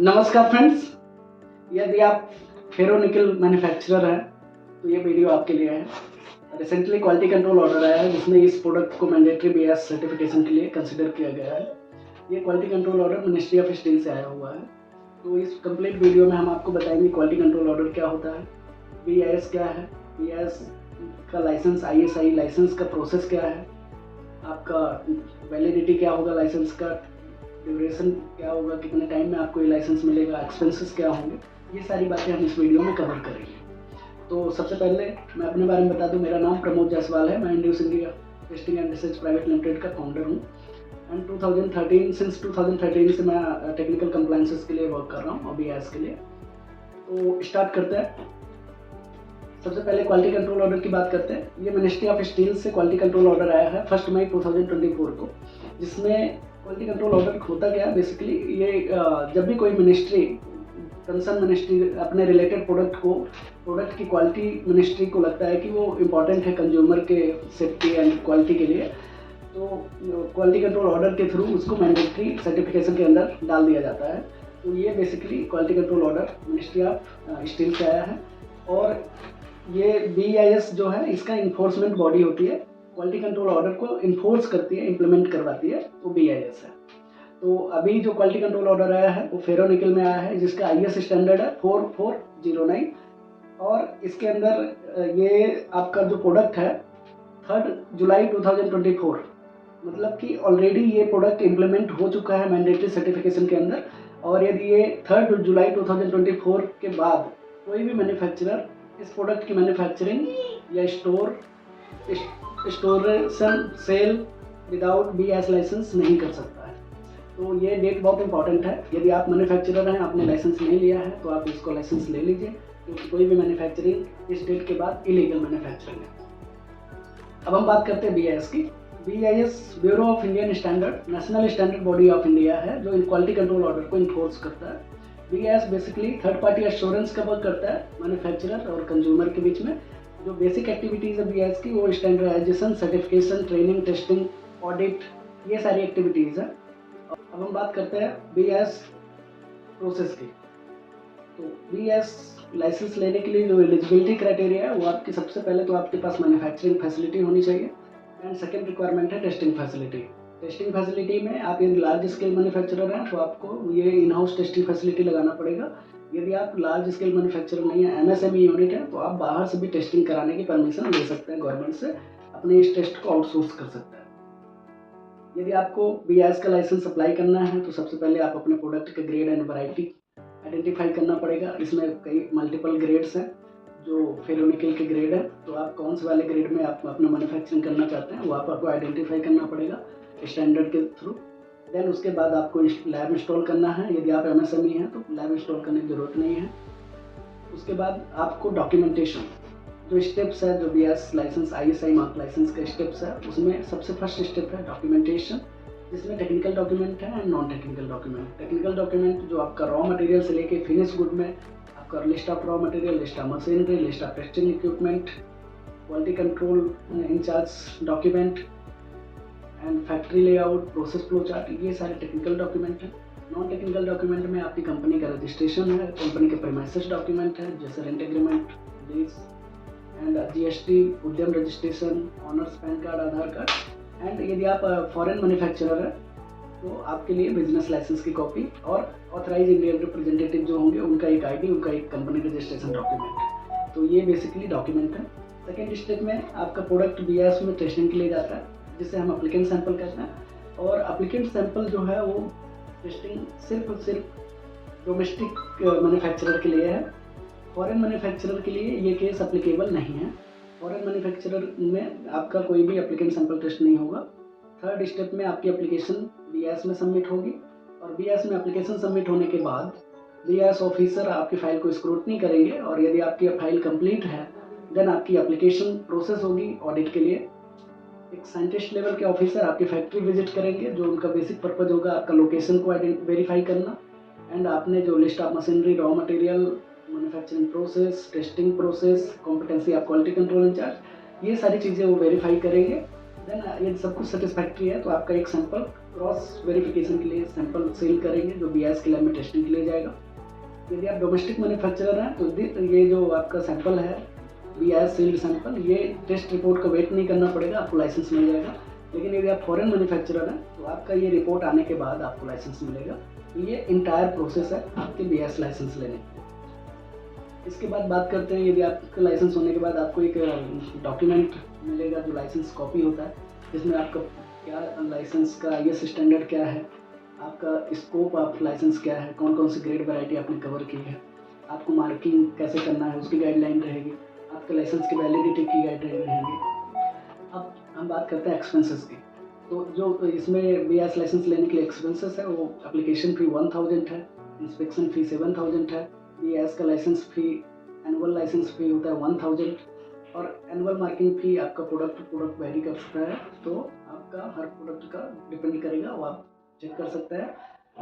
नमस्कार फ्रेंड्स, यदि आप फेरोनिकल मैन्युफैक्चरर हैं तो ये वीडियो आपके लिए है। रिसेंटली क्वालिटी कंट्रोल ऑर्डर आया है जिसमें इस प्रोडक्ट को मैंडेटरी बीएस सर्टिफिकेशन के लिए कंसिडर किया गया है। ये quality control order ministry of steel से आया हुआ है। तो इस कंप्लीट वीडियो में हम आपको बताएंगे क्वालिटी कंट्रोल ऑर्डर क्या होता है, बीआईएस क्या है, बीआईएस का लाइसेंस, आईएसआई लाइसेंस का प्रोसेस क्या है, आपका वैलिडिटी क्या होगा, लाइसेंस का ड्यूरेशन क्या होगा, कितने टाइम में आपको ये लाइसेंस मिलेगा, एक्सपेंसेस क्या होंगे, ये सारी बातें हम इस वीडियो में कवर करेंगे। तो सबसे पहले मैं अपने बारे में बता दूं, मेरा नाम प्रमोद जायसवाल है। मैं induce India testing and research private limited का फाउंडर हूँ एंड 2013 से मैं टेक्निकल कंप्लायंसेस के लिए वर्क कर रहा हूँ और बीआईएस के लिए। तो स्टार्ट करते हैं। सबसे पहले क्वालिटी कंट्रोल ऑर्डर की बात करते हैं। ये मिनिस्ट्री ऑफ स्टील से क्वालिटी कंट्रोल ऑर्डर आया है 1 मई 2024 को, जिसमें क्वालिटी कंट्रोल ऑर्डर होता क्या है बेसिकली, ये जब भी कोई मिनिस्ट्री, कंसर्न मिनिस्ट्री अपने रिलेटेड प्रोडक्ट की क्वालिटी मिनिस्ट्री को लगता है कि वो इम्पॉर्टेंट है कंज्यूमर के सेफ्टी एंड क्वालिटी के लिए, तो क्वालिटी कंट्रोल ऑर्डर के थ्रू उसको मैंडेटरी सर्टिफिकेशन के अंदर डाल दिया जाता है। तो ये basically quality control order ministry of steel से आया है। और ये बीआईएस जो है इसका इन्फोर्समेंट बॉडी होती है, क्वालिटी कंट्रोल ऑर्डर को इन्फोर्स करती है, इम्प्लीमेंट करवाती है, वो बीआईएस है। तो अभी जो क्वालिटी कंट्रोल ऑर्डर आया है वो फेरोनिकल में आया है, जिसका आईएस स्टैंडर्ड है 4409 और इसके अंदर ये आपका जो प्रोडक्ट है 3 जुलाई 2024, मतलब कि ऑलरेडी ये प्रोडक्ट इम्प्लीमेंट हो चुका है मैंडेटरी सर्टिफिकेशन के अंदर। और यदि ये 3 जुलाई 2024 के बाद कोई भी मैन्युफैक्चरर इस प्रोडक्ट की मैन्युफैक्चरिंग या storage sale without BIS licence नहीं कर सकता है। तो ये डेट बहुत इंपॉर्टेंट है। यदि आप मैन्युफैक्चरर हैं, आपने लाइसेंस नहीं लिया है, तो आप इसको लाइसेंस ले लीजिए, क्योंकि कोई भी मैन्युफैक्चरिंग इस डेट के बाद इलीगल मैन्युफैक्चरिंग है। अब हम बात करते हैं बीआईएस की। BIS bureau of Indian standard, national standard body of India है जो इन क्वालिटी कंट्रोल ऑर्डर को इन्फोर्स करता है। BIS basically third party assurance का वर्क करता है मैन्युफैक्चरर और कंज्यूमर के बीच में। जो बेसिक एक्टिविटीज़ है बीआईएस की वो standardisation, certification, training, testing, audit, ये सारी एक्टिविटीज़ है। अब हम बात करते हैं बीआईएस प्रोसेस की। तो बीआईएस लाइसेंस लेने के लिए जो एलिजिबिलिटी क्राइटेरिया है वो आपकी, सबसे पहले तो आपके पास मैन्युफैक्चरिंग फैसिलिटी होनी चाहिए एंड सेकेंड रिक्वायरमेंट है टेस्टिंग फैसिलिटी। टेस्टिंग फैसिलिटी में आप यदि लार्ज स्केल मैन्युफैक्चरर हैं तो आपको ये इन हाउस टेस्टिंग फैसिलिटी लगाना पड़ेगा। यदि आप लार्ज स्केल मैन्युफैक्चरर नहीं है, एमएसएमई यूनिट है, तो आप बाहर से भी टेस्टिंग कराने की परमिशन ले सकते हैं गवर्नमेंट से, अपने इस टेस्ट को आउटसोर्स कर सकते हैं। यदि आपको बीआईएस का लाइसेंस अप्लाई करना है तो सबसे पहले आप अपने प्रोडक्ट के ग्रेड एंड वैरायटी आइडेंटिफाई करना पड़ेगा। इसमें कई मल्टीपल ग्रेड्स हैं। जो फेरोनिकल के ग्रेड है, तो आप कौन से वाले ग्रेड में आप अपना मैन्युफैक्चरिंग करना चाहते हैं वो आपको आइडेंटिफाई करना पड़ेगा स्टैंडर्ड के थ्रू। देन उसके बाद आपको लैब इंस्टॉल करना है। यदि आप एमएसएमई हैं तो लैब इंस्टॉल करने की ज़रूरत नहीं है। उसके बाद आपको डॉक्यूमेंटेशन, जो स्टेप्स है, जो BIS licence, ISI mark licence के स्टेप्स है, उसमें सबसे फर्स्ट स्टेप है डॉक्यूमेंटेशन, जिसमें टेक्निकल डॉक्यूमेंट है and non technical document. Technical document जो आपका रॉ मटेरियल से लेके फिनिश गुड में आपका list of raw material, list of machinery, list of testing equipment, quality control incharge document and factory layout, process flow chart, ये सारे technical document हैं। Non technical document में आपकी कंपनी का रजिस्ट्रेशन है, कंपनी के प्रीमाइसेस डॉक्यूमेंट है जैसे rent agreement, lease and GST, Udyam registration, owners PAN card, Aadhaar card. And यदि आप फॉरेन मैन्युफैक्चरर है तो आपके लिए बिजनेस लाइसेंस की कॉपी और ऑथराइज इंडियन रिप्रेजेंटेटिव जो होंगे उनका एक आईडी, उनका एक कंपनी रजिस्ट्रेशन डॉक्यूमेंट। तो ये बेसिकली डॉक्यूमेंट है। सेकेंड स्टेप में आपका प्रोडक्ट बीआईएस में टेस्टिंग के लिए जाता है, जिसे हम एप्लीकेंट सैंपल कहते हैं। और एप्लीकेंट सैंपल जो है वो टेस्टिंग सिर्फ डोमेस्टिक मैन्युफैक्चरर के लिए है। फॉरेन मैन्युफैक्चरर के लिए ये केस एप्लीकेबल नहीं है। फॉरेन मैन्युफैक्चरर में आपका कोई भी एप्लीकेंट सैंपल टेस्ट नहीं होगा। थर्ड स्टेप में आपकी एप्लीकेशन बीआईएस में सबमिट होगी और बीआईएस में एप्लीकेशन सबमिट होने के बाद बीआईएस ऑफिसर आपकी फाइल को स्क्रूटनी करेंगे और यदि आपकी फाइल कंप्लीट है देन आपकी एप्लीकेशन प्रोसेस होगी ऑडिट के लिए। एक साइंटिस्ट लेवल के ऑफिसर आपकी फैक्ट्री विजिट करेंगे, जो उनका बेसिक पर्पज होगा आपका लोकेशन को वेरीफाई करना एंड आपने जो list of machinery, raw material, manufacturing process, testing process, competency of quality control incharge, ये सारी चीज़ें वो वेरीफाई करेंगे। देन ये सब कुछ सेटिस्फैक्ट्री है तो आपका एक सैंपल क्रॉस वेरिफिकेशन के लिए सैंपल सेल करेंगे जो BIS के लैब में टेस्टिंग के लिए जाएगा। यदि आप डोमेस्टिक मैन्युफैक्चरर हैं तो ये जो आपका सैंपल है BIS सील्ड सैंपल, ये टेस्ट रिपोर्ट का वेट नहीं करना पड़ेगा, आपको लाइसेंस मिल जाएगा। लेकिन यदि आप फॉरेन मैन्युफैक्चरर हैं तो आपका ये रिपोर्ट आने के बाद आपको लाइसेंस मिलेगा। तो ये इंटायर प्रोसेस है आपके BIS लाइसेंस लेने की। इसके बाद बात करते हैं, यदि आपका लाइसेंस होने के बाद आपको एक डॉक्यूमेंट मिलेगा जो लाइसेंस कॉपी होता है, जिसमें आपका क्या लाइसेंस का ये स्टैंडर्ड क्या है, आपका स्कोप ऑफ लाइसेंस क्या है, कौन कौन सी ग्रेड वैरायटी आपने कवर की है, आपको मार्किंग कैसे करना है उसकी गाइडलाइन रहेगी, आपके लाइसेंस की वैलिडिटी की गाइडलाइन रहेगी। अब हम बात करते हैं एक्सपेंसेस की। तो जो इसमें BIS लाइसेंस लेने के लिए एक्सपेंसेस है वो एप्लीकेशन फ़ी 1000 है, इंस्पेक्शन फ़ी 7000 है, BIS का लाइसेंस फ़ी, एनुअल लाइसेंस फ़ी होता है 1000 और एनुअल मार्किंग फ़ी आपका प्रोडक्ट वेरी कर सकता है। तो आपका हर प्रोडक्ट का डिपेंड करेगा, वो आप चेक कर सकते हैं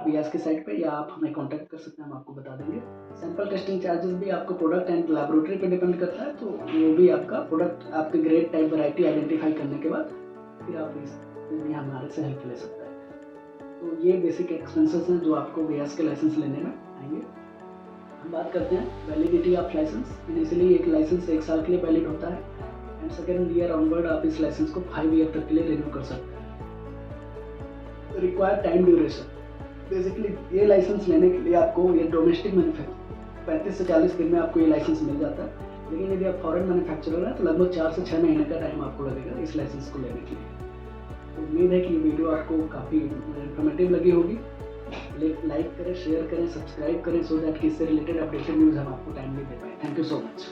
BIS की साइट पे या आप हमें कांटेक्ट कर सकते हैं, हम आपको बता देंगे। सैंपल टेस्टिंग चार्जेस भी आपको प्रोडक्ट एंड लैबोरेटरी पे डिपेंड करता है, तो वो भी आपका प्रोडक्ट आपके ग्रेड टाइप वैरायटी आइडेंटिफाई करने के बाद फिर आप इसमें भी हमारे से हेल्प ले सकते हैं। तो ये बेसिक एक्सपेंसेस हैं जो आपको BIS के लाइसेंस लेने में आएंगे। हम बात करते हैं वैलिडिटी ऑफ लाइसेंस। इनिशियली एक लाइसेंस 1 साल के लिए वैलिड होता है एंड सेकेंड ईयर ऑनवर्ड आप इस लाइसेंस को 5 ईयर तक के लिए रिन्यू कर सकते हैं। रिक्वायर्ड टाइम ड्यूरेशन, बेसिकली ये लाइसेंस लेने के लिए आपको ये डोमेस्टिक मैन्युफैक्चर 35 से 40 दिन में आपको ये लाइसेंस मिल जाता है। लेकिन यदि आप फॉरेन मैन्युफैक्चरर हैं तो लगभग 4 से 6 महीने का टाइम आपको लगेगा इस लाइसेंस को लेने के लिए। तो उम्मीद है कि ये वीडियो आपको काफ़ी इन्फॉर्मेटिव लगी होगी। लाइक करें, शेयर करें, सब्सक्राइब करें सो दैट कि इससे रिलेटेड अपडेटेड न्यूज़ हम आपको टाइमली दे पाएँ। Thank you so much.